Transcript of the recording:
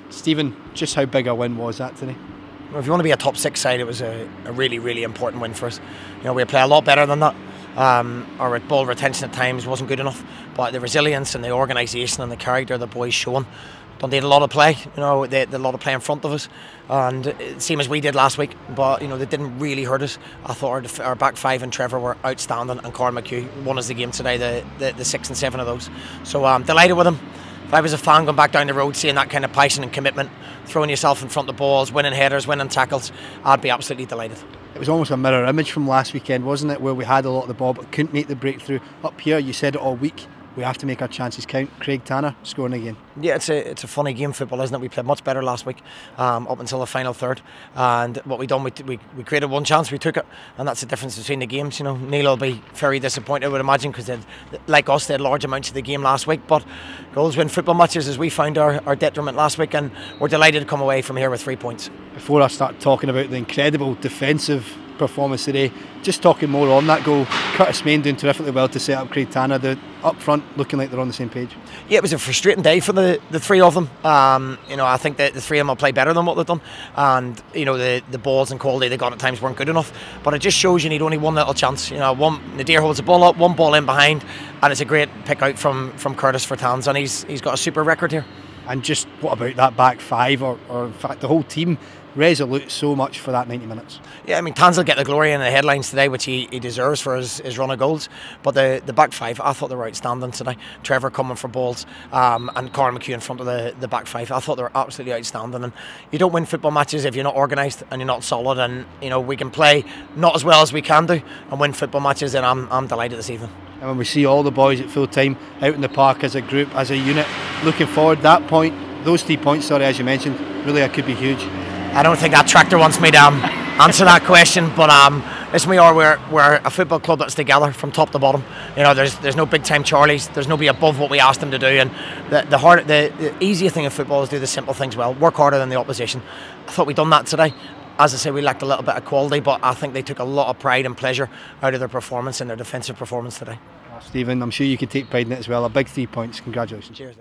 Stephen, just how big a win was that today? Well, if you want to be a top 6 side, it was a really, really important win for us. You know, we play a lot better than that. Our ball retention at times wasn't good enough, but the resilience and the organisation and the character the boys shown. Dundee had a lot of play, you know, they had a lot of play in front of us, and same as we did last week, but you know, they didn't really hurt us. I thought our back 5 and Trevor were outstanding, and Carl McHugh won us the game today, the 6 and 7 of those. So I'm delighted with him. If I was a fan going back down the road, seeing that kind of passion and commitment, throwing yourself in front of balls, winning headers, winning tackles, I'd be absolutely delighted. It was almost a mirror image from last weekend, wasn't it, where we had a lot of the ball but couldn't make the breakthrough. Up here, you said it all week, we have to make our chances count. Craig Tanner scoring again. Yeah, it's a funny game, football, isn't it? We played much better last week, up until the final third, and what we done, we created one chance, we took it, and that's the difference between the games. You know, Neil will be very disappointed, I would imagine, because like us, they had large amounts of the game last week, but goals win football matches, as we found our detriment last week, and we're delighted to come away from here with 3 points. Before I start talking about the incredible defensive performance today, just talking more on that goal, Curtis Main doing terrifically well to set up Craig Tanner, the up front looking like they're on the same page. Yeah, it was a frustrating day for the three of them. You know, I think that the three of them will play better than what they've done, and you know, the balls and quality they got at times weren't good enough, but it just shows you need only one little chance. You know, Nadir holds the ball up, one ball in behind, and it's a great pick out from Curtis for Tans, and he's got a super record here. And just what about that back 5, or in fact the whole team? Resolute so much for that 90 minutes. Yeah, I mean, Tans will get the glory in the headlines today, which he deserves for his run of goals, but the back 5, I thought they were outstanding today. Trevor coming for balls, and Carl McHugh in front of the back 5, I thought they were absolutely outstanding. And you don't win football matches if you're not organised and you're not solid, and you know, we can play not as well as we can do and win football matches, and I'm delighted this evening. And when we see all the boys at full time out in the park as a group, as a unit, looking forward, those 3 points, as you mentioned, really it could be huge. I don't think that tractor wants me to answer that question, but listen, we're a football club that's together from top to bottom. You know, there's no big time Charlies, there's nobody above what we asked them to do, and the easier thing in football is do the simple things well, work harder than the opposition. I thought we'd done that today. As I say, we lacked a little bit of quality, but I think they took a lot of pride and pleasure out of their performance and their defensive performance today. Stephen, I'm sure you could take pride in it as well. A big 3 points. Congratulations. Cheers.